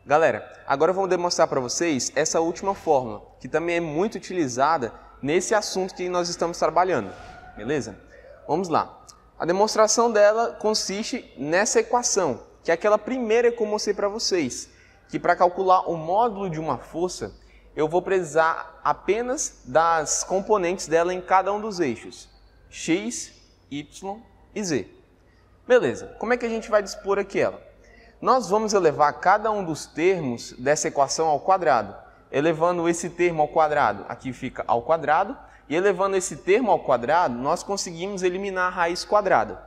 Galera, agora eu vou demonstrar para vocês essa última fórmula, que também é muito utilizada nesse assunto que nós estamos trabalhando, beleza? Vamos lá. A demonstração dela consiste nessa equação, que é aquela primeira que eu mostrei para vocês, que para calcular o módulo de uma força, eu vou precisar apenas das componentes dela em cada um dos eixos, x, y e z. Beleza, como é que a gente vai dispor aqui ela? Nós vamos elevar cada um dos termos dessa equação ao quadrado. Elevando esse termo ao quadrado, aqui fica ao quadrado, e elevando esse termo ao quadrado, nós conseguimos eliminar a raiz quadrada,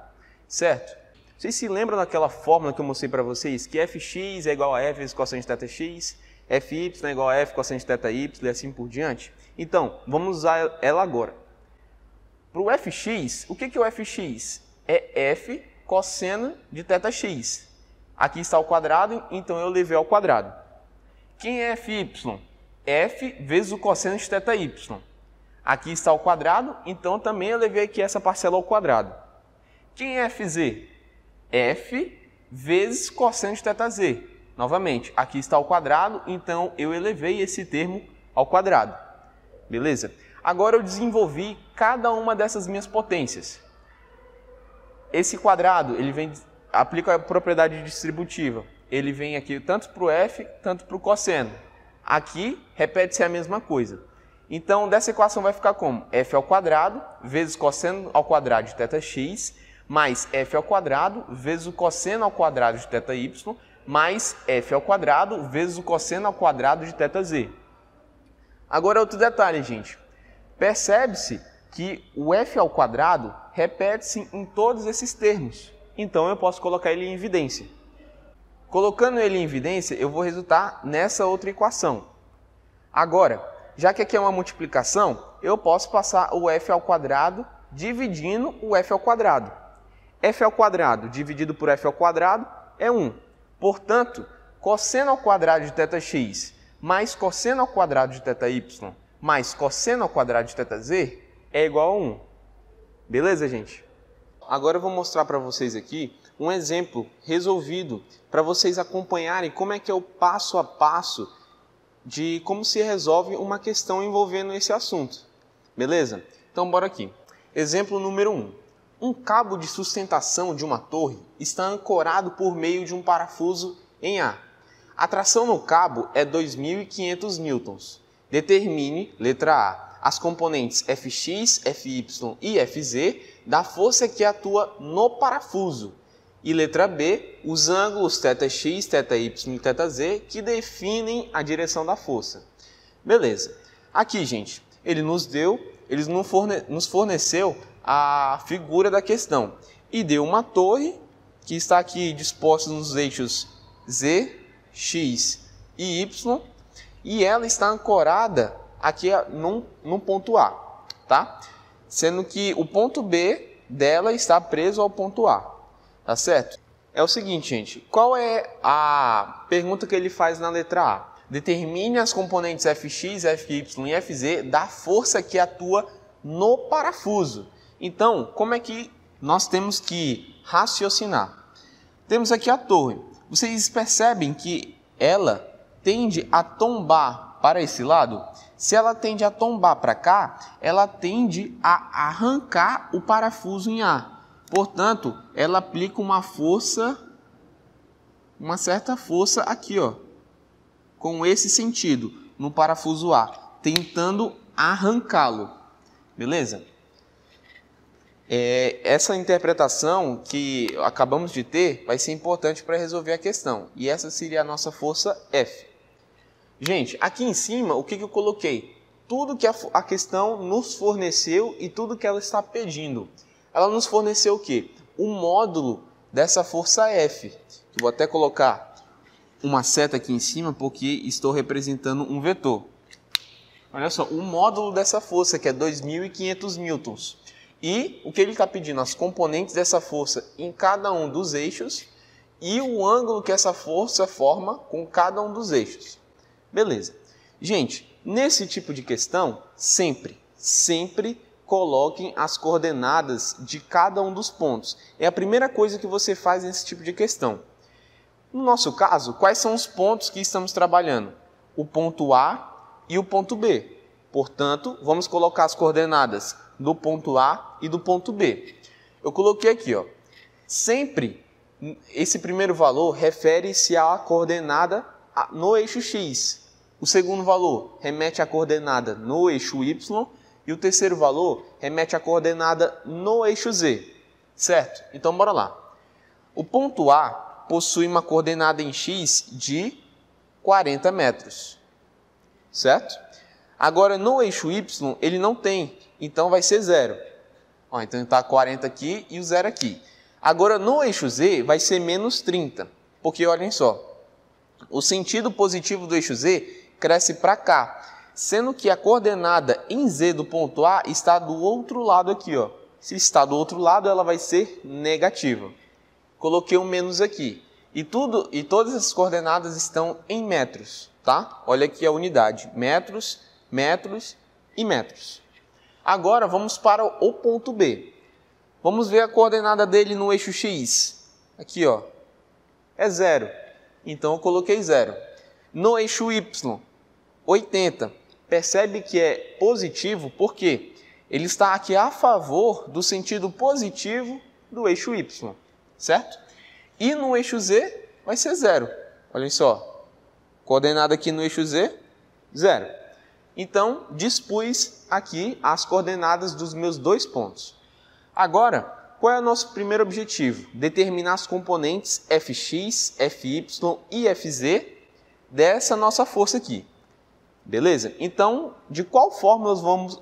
certo? Vocês se lembram daquela fórmula que eu mostrei para vocês, que fx é igual a f vezes cosseno de θx, fy é igual a f cosseno de θy e assim por diante? Então, vamos usar ela agora. Para o fx, o que é o fx? É f cosseno de θx. Aqui está o quadrado, então eu levei ao quadrado. Quem é fy? F vezes o cosseno de θy. Aqui está o quadrado, então também eu levei aqui essa parcela ao quadrado. Quem é fz? F vezes cosseno de θz. Novamente, aqui está o quadrado, então eu elevei esse termo ao quadrado. Beleza? Agora eu desenvolvi cada uma dessas minhas potências. Esse quadrado, ele vem... aplica a propriedade distributiva. Ele vem aqui tanto para o f, tanto para o cosseno. Aqui, repete-se a mesma coisa. Então, dessa equação vai ficar como? F ao quadrado vezes cosseno ao quadrado de θx, mais f ao quadrado vezes o cosseno ao quadrado de θy, mais f ao quadrado vezes o cosseno ao quadrado de θz. Agora, outro detalhe, gente. Percebe-se que o f ao quadrado repete-se em todos esses termos. Então, eu posso colocar ele em evidência. Colocando ele em evidência, eu vou resultar nessa outra equação. Agora, já que aqui é uma multiplicação, eu posso passar o f ao quadrado dividindo o f ao quadrado. F ao quadrado dividido por f ao quadrado é 1. Portanto, cosseno ao quadrado de θx mais cosseno ao quadrado de θy mais cosseno ao quadrado de θz é igual a 1. Beleza, gente? Agora eu vou mostrar para vocês aqui um exemplo resolvido para vocês acompanharem como é que é o passo a passo de como se resolve uma questão envolvendo esse assunto. Beleza? Então, bora aqui. Exemplo número 1. Um cabo de sustentação de uma torre está ancorado por meio de um parafuso em A. A tração no cabo é 2.500 newtons. Determine, letra A, as componentes Fx, Fy e Fz da força que atua no parafuso. E letra B, os ângulos θx, θy e θz que definem a direção da força. Beleza. Aqui, gente, ele nos forneceu a figura da questão. E deu uma torre que está aqui disposta nos eixos Z, X e Y. E ela está ancorada aqui num ponto A, tá? Sendo que o ponto B dela está preso ao ponto A, tá certo? É o seguinte, gente, qual é a pergunta que ele faz na letra A? Determine as componentes Fx, Fy e Fz da força que atua no parafuso. Então, como é que nós temos que raciocinar? Temos aqui a torre. Vocês percebem que ela tende a tombar para esse lado? Se ela tende a tombar para cá, ela tende a arrancar o parafuso em A. Portanto, ela aplica uma certa força aqui, ó, com esse sentido, no parafuso A, tentando arrancá-lo. Beleza? Essa interpretação que acabamos de ter vai ser importante para resolver a questão. E essa seria a nossa força F. Gente, aqui em cima, o que eu coloquei? Tudo que a questão nos forneceu e tudo que ela está pedindo. Ela nos forneceu o quê? O módulo dessa força F. Eu vou até colocar uma seta aqui em cima porque estou representando um vetor. Olha só, o módulo dessa força que é 2.500 newtons. E o que ele está pedindo? As componentes dessa força em cada um dos eixos e o ângulo que essa força forma com cada um dos eixos. Beleza. Gente, nesse tipo de questão, sempre coloquem as coordenadas de cada um dos pontos. É a primeira coisa que você faz nesse tipo de questão. No nosso caso, quais são os pontos que estamos trabalhando? O ponto A e o ponto B. Portanto, vamos colocar as coordenadas do ponto A e do ponto B. Eu coloquei aqui, ó. Sempre esse primeiro valor refere-se à coordenada no eixo X. O segundo valor remete à coordenada no eixo Y. E o terceiro valor remete à coordenada no eixo Z. Certo? Então, bora lá. O ponto A possui uma coordenada em X de 40 metros. Certo? Agora, no eixo Y, ele não tem. Então, vai ser 0. Ó, então, está 40 aqui e o 0 aqui. Agora, no eixo Z, vai ser menos 30. Porque, olhem só, o sentido positivo do eixo Z cresce para cá, sendo que a coordenada em Z do ponto A está do outro lado aqui, ó. Se está do outro lado, ela vai ser negativa. Coloquei um menos aqui. E todas as coordenadas estão em metros, tá? Olha aqui a unidade, metros, metros e metros. Agora, vamos para o ponto B. Vamos ver a coordenada dele no eixo X. Aqui, ó, é 0. Então, eu coloquei 0. No eixo Y, 80. Percebe que é positivo porque ele está aqui a favor do sentido positivo do eixo Y, certo? E no eixo Z vai ser 0. Olhem só, coordenada aqui no eixo Z, 0. Então, dispus aqui as coordenadas dos meus dois pontos. Agora, qual é o nosso primeiro objetivo? Determinar as componentes Fx, Fy e Fz dessa nossa força aqui. Beleza? Então, de qual fórmula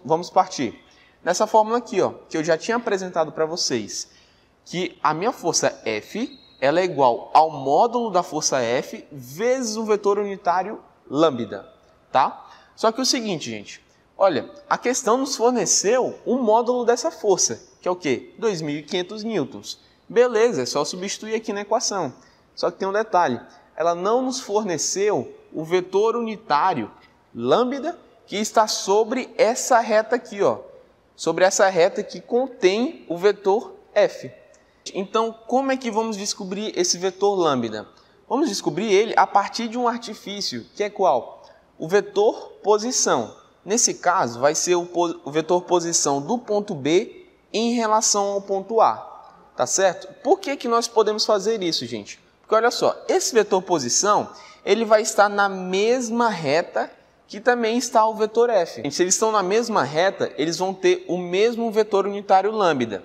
vamos partir? Nessa fórmula aqui, ó, que eu já tinha apresentado para vocês, que a minha força F ela é igual ao módulo da força F vezes o vetor unitário lambda, tá? Só que é o seguinte, gente, olha, a questão nos forneceu o módulo dessa força, que é o quê? 2.500 newtons. Beleza, é só substituir aqui na equação. Só que tem um detalhe, ela não nos forneceu o vetor unitário lambda que está sobre essa reta aqui, ó, sobre essa reta que contém o vetor F. Então, como é que vamos descobrir esse vetor lambda? Vamos descobrir ele a partir de um artifício, que é qual? O vetor posição. Nesse caso, vai ser o vetor posição do ponto B em relação ao ponto A. Tá certo? Por que nós podemos fazer isso, gente? Porque olha só, esse vetor posição, ele vai estar na mesma reta que também está o vetor F. Se eles estão na mesma reta, eles vão ter o mesmo vetor unitário lambda,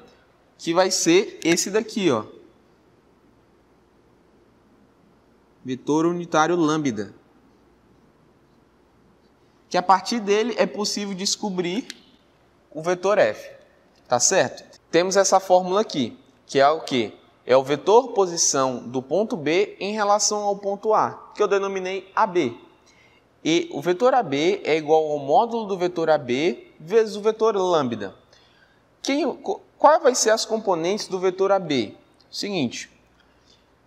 que vai ser esse daqui, ó. Vetor unitário lambda. Que a partir dele é possível descobrir o vetor F. Tá certo? Temos essa fórmula aqui, que é o quê? É o vetor posição do ponto B em relação ao ponto A, que eu denominei AB. E o vetor AB é igual ao módulo do vetor AB vezes o vetor lambda. Qual vai ser as componentes do vetor AB? Seguinte,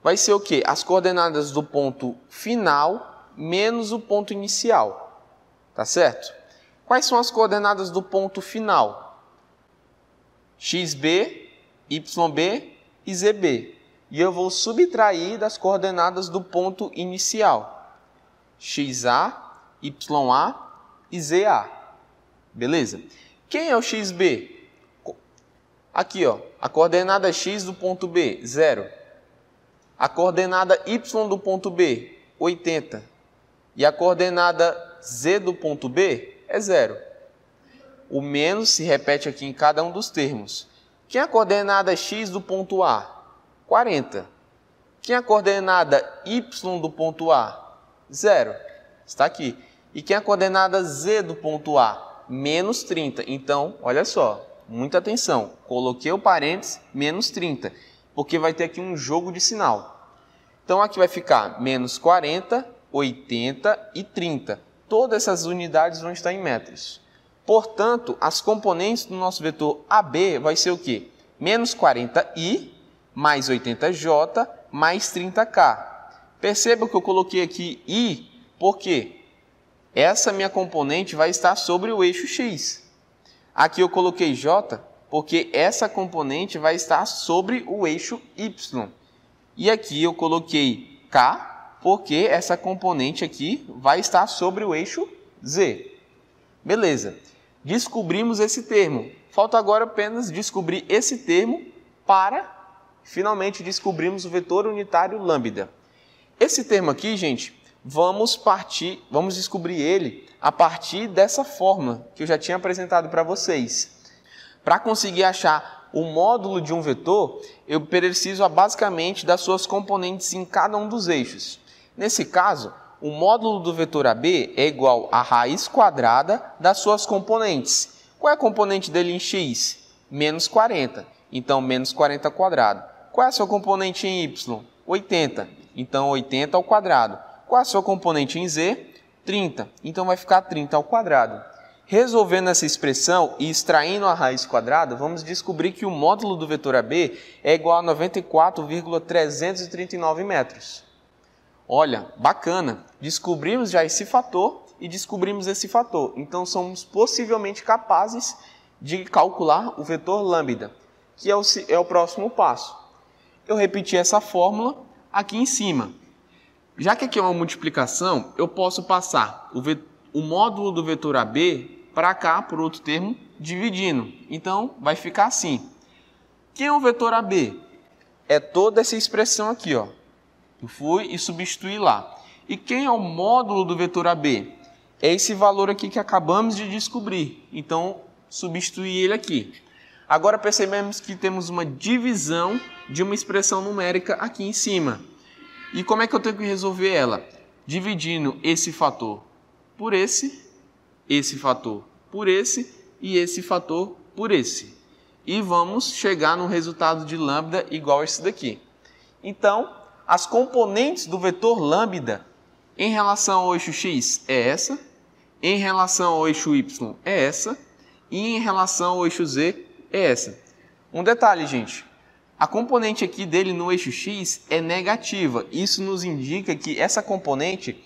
vai ser o quê? As coordenadas do ponto final menos o ponto inicial. Tá certo? Quais são as coordenadas do ponto final? XB, YB e ZB. E eu vou subtrair das coordenadas do ponto inicial. XA, YA e ZA. Beleza? Quem é o XB? Aqui, ó, a coordenada X do ponto B, 0. A coordenada Y do ponto B, 80. E a coordenada Z do ponto B é 0. O menos se repete aqui em cada um dos termos. Quem é a coordenada X do ponto A? 40. Quem é a coordenada Y do ponto A? 0. Está aqui. E quem é a coordenada Z do ponto A? Menos 30. Então, olha só, muita atenção. Coloquei o parênteses, menos 30, porque vai ter aqui um jogo de sinal. Então, aqui vai ficar menos 40, 80 e 30. Todas essas unidades vão estar em metros. Portanto, as componentes do nosso vetor AB vai ser o quê? Menos 40i mais 80j mais 30k. Perceba que eu coloquei aqui i, porque essa minha componente vai estar sobre o eixo x. Aqui eu coloquei j, porque essa componente vai estar sobre o eixo y. E aqui eu coloquei K, porque essa componente aqui vai estar sobre o eixo Z. Beleza. Descobrimos esse termo. Falta agora apenas descobrir esse termo para finalmente descobrirmos o vetor unitário lambda. Esse termo aqui, gente, vamos descobrir ele a partir dessa fórmula que eu já tinha apresentado para vocês. Para conseguir achar o módulo de um vetor, eu preciso basicamente das suas componentes em cada um dos eixos. Nesse caso, o módulo do vetor AB é igual à raiz quadrada das suas componentes. Qual é a componente dele em x? Menos 40. Então, menos 40 ao quadrado. Qual é a sua componente em y? 80. Então, 80 ao quadrado. Qual é a sua componente em z? 30. Então, vai ficar 30 ao quadrado. Resolvendo essa expressão e extraindo a raiz quadrada, vamos descobrir que o módulo do vetor AB é igual a 94,339 metros. Olha, bacana! Descobrimos já esse fator e descobrimos esse fator. Então, somos possivelmente capazes de calcular o vetor lambda, que é o próximo passo. Eu repeti essa fórmula aqui em cima. Já que aqui é uma multiplicação, eu posso passar o módulo do vetor AB para cá, por outro termo, dividindo. Então, vai ficar assim. Quem é o vetor AB? É toda essa expressão aqui, ó. Eu fui e substituí lá. E quem é o módulo do vetor AB? É esse valor aqui que acabamos de descobrir. Então, substituí ele aqui. Agora, percebemos que temos uma divisão de uma expressão numérica aqui em cima. E como é que eu tenho que resolver ela? Dividindo esse fator por esse fator por esse e esse fator por esse. E vamos chegar no resultado de lambda igual a esse daqui. Então, as componentes do vetor lambda em relação ao eixo x é essa, em relação ao eixo y é essa e em relação ao eixo z é essa. Um detalhe, gente. A componente aqui dele no eixo x é negativa. Isso nos indica que essa componente,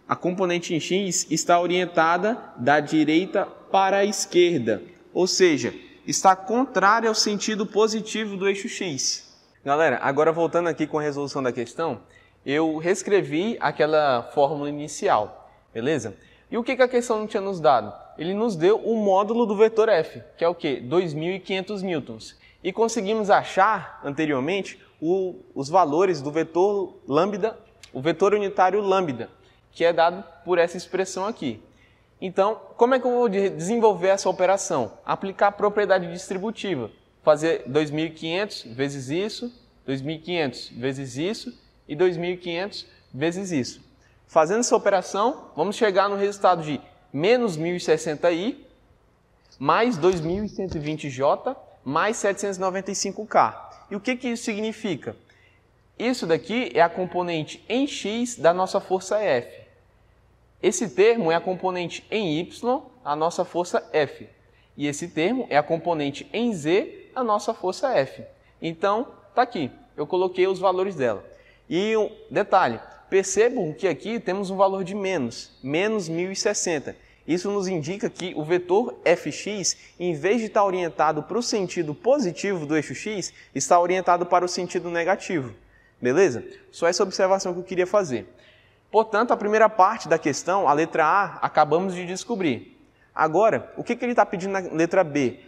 a componente em x, está orientada da direita para a esquerda. Ou seja, está contrária ao sentido positivo do eixo x. Galera, agora voltando aqui com a resolução da questão, eu reescrevi aquela fórmula inicial, beleza? E o que a questão não tinha nos dado? Ele nos deu o módulo do vetor F, que é o quê? 2.500 newtons. E conseguimos achar, anteriormente, os valores do vetor lambda, o vetor unitário lambda, que é dado por essa expressão aqui. Então, como é que eu vou desenvolver essa operação? Aplicar a propriedade distributiva. Fazer 2.500 vezes isso, 2.500 vezes isso e 2.500 vezes isso. Fazendo essa operação, vamos chegar no resultado de menos 1.060i mais 2.120j mais 795k. E o que isso significa? Isso daqui é a componente em x da nossa força F. Esse termo é a componente em y, a nossa força F. E esse termo é a componente em z, a nossa força F. Então, está aqui. Eu coloquei os valores dela. E um detalhe, percebam que aqui temos um valor de menos 1.060. Isso nos indica que o vetor fx, em vez de estar orientado para o sentido positivo do eixo x, está orientado para o sentido negativo. Beleza? Só essa observação que eu queria fazer. Portanto, a primeira parte da questão, a letra A, acabamos de descobrir. Agora, o que ele está pedindo na letra B?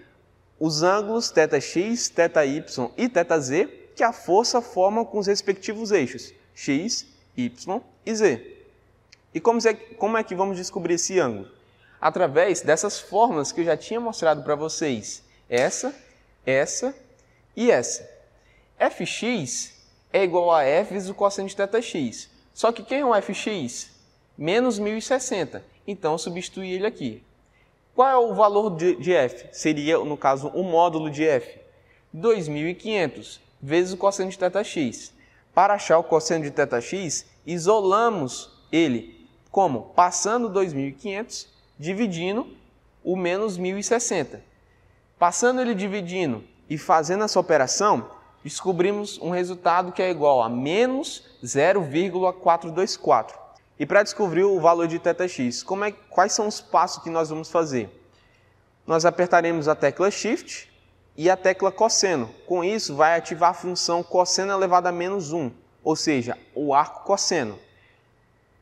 Os ângulos θx, θy e θz que a força forma com os respectivos eixos x, y e z. E como é que vamos descobrir esse ângulo? Através dessas fórmulas que eu já tinha mostrado para vocês. Essa e essa. Fx é igual a f vezes o cosseno de θx. Só que quem é o fx? Menos 1.060. Então, eu substituí ele aqui. Qual é o valor de f? Seria, no caso, o módulo de f. 2.500 vezes o cosseno de θx. Para achar o cosseno de θx, isolamos ele. Como? Passando 2.500, dividindo o menos 1.060. Passando ele dividindo e fazendo essa operação, descobrimos um resultado que é igual a menos 0,424. E para descobrir o valor de θx, quais são os passos que nós vamos fazer? Nós apertaremos a tecla Shift e a tecla cosseno. Com isso, vai ativar a função cosseno elevado a menos 1, ou seja, o arco cosseno.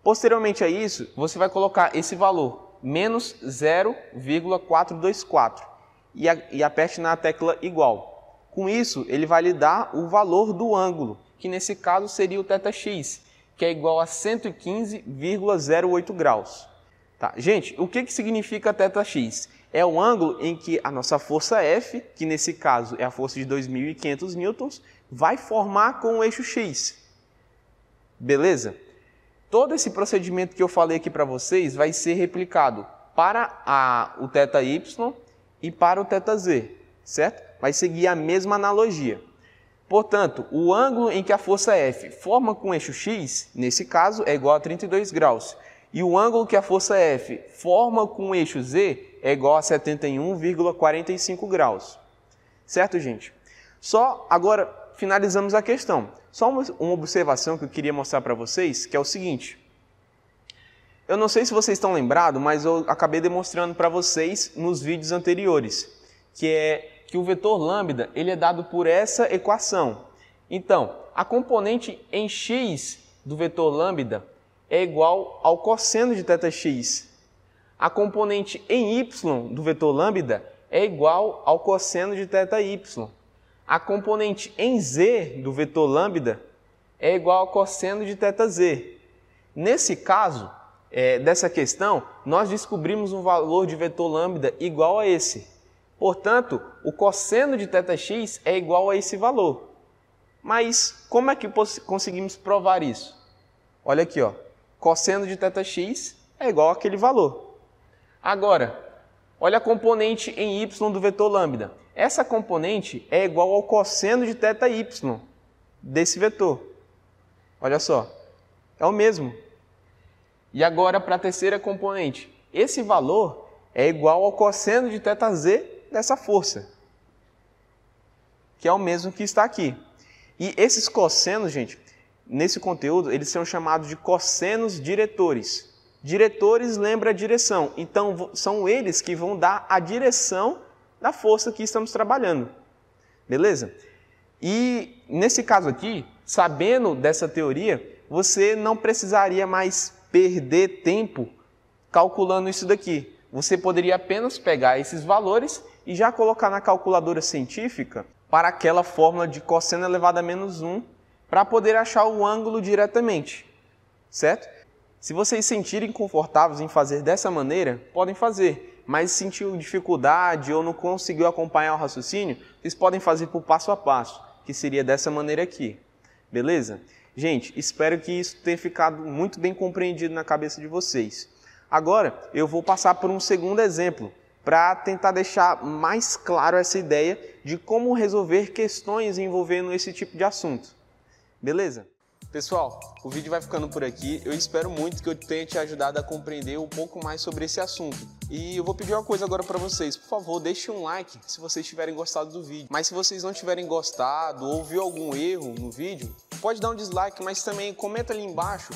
Posteriormente a isso, você vai colocar esse valor, menos 0,424, e aperte na tecla igual. Com isso, ele vai lhe dar o valor do ângulo, que nesse caso seria o θx, que é igual a 115,08 graus. Tá. Gente, o que significa θx? É o ângulo em que a nossa força F, que nesse caso é a força de 2.500 newtons, vai formar com o eixo x. Beleza? Todo esse procedimento que eu falei aqui para vocês vai ser replicado para o θy e para o θz, certo? Vai seguir a mesma analogia. Portanto, o ângulo em que a força F forma com o eixo x, nesse caso, é igual a 32 graus. E o ângulo que a força F forma com o eixo z é igual a 71,45 graus. Certo, gente? Só agora finalizamos a questão. Só uma observação que eu queria mostrar para vocês, que é o seguinte. Eu não sei se vocês estão lembrados, mas eu acabei demonstrando para vocês nos vídeos anteriores, que é que o vetor lambda ele é dado por essa equação. Então, a componente em x do vetor lambda é igual ao cosseno de θx. A componente em y do vetor lambda é igual ao cosseno de θy. A componente em z do vetor lambda é igual ao cosseno de θz. Nesse caso, dessa questão, nós descobrimos um valor de vetor lambda igual a esse. Portanto, o cosseno de θx é igual a esse valor. Mas como é que conseguimos provar isso? Olha aqui, ó. Cosseno de θx é igual àquele valor. Agora, olha a componente em y do vetor lambda. Essa componente é igual ao cosseno de θy desse vetor. Olha só, é o mesmo. E agora para a terceira componente. Esse valor é igual ao cosseno de θz dessa força, que é o mesmo que está aqui. E esses cossenos, gente, nesse conteúdo, eles são chamados de cossenos diretores. Diretores lembra a direção, então são eles que vão dar a direção da força que estamos trabalhando. Beleza? E nesse caso aqui, sabendo dessa teoria, você não precisaria mais perder tempo calculando isso daqui. Você poderia apenas pegar esses valores e já colocar na calculadora científica para aquela fórmula de cosseno elevado a menos 1 para poder achar o ângulo diretamente, certo? Se vocês se sentirem confortáveis em fazer dessa maneira, podem fazer, mas se sentiu dificuldade ou não conseguiu acompanhar o raciocínio, vocês podem fazer por passo a passo, que seria dessa maneira aqui, beleza? Gente, espero que isso tenha ficado muito bem compreendido na cabeça de vocês. Agora, eu vou passar por um segundo exemplo, para tentar deixar mais claro essa ideia de como resolver questões envolvendo esse tipo de assunto. Beleza? Pessoal, o vídeo vai ficando por aqui. Eu espero muito que eu tenha te ajudado a compreender um pouco mais sobre esse assunto. E eu vou pedir uma coisa agora para vocês. Por favor, deixem um like se vocês tiverem gostado do vídeo. Mas se vocês não tiverem gostado ou viu algum erro no vídeo, pode dar um dislike, mas também comenta ali embaixo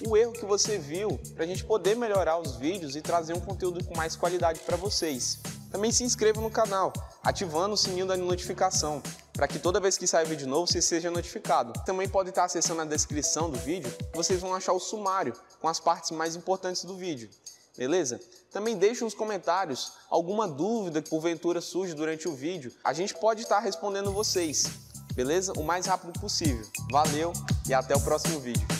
o erro que você viu, para a gente poder melhorar os vídeos e trazer um conteúdo com mais qualidade para vocês. Também se inscreva no canal, ativando o sininho da notificação, para que toda vez que sair vídeo novo você seja notificado. Também pode estar acessando a descrição do vídeo, vocês vão achar o sumário com as partes mais importantes do vídeo. Beleza? Também deixe nos comentários alguma dúvida que porventura surge durante o vídeo. A gente pode estar respondendo vocês, beleza? O mais rápido possível. Valeu e até o próximo vídeo.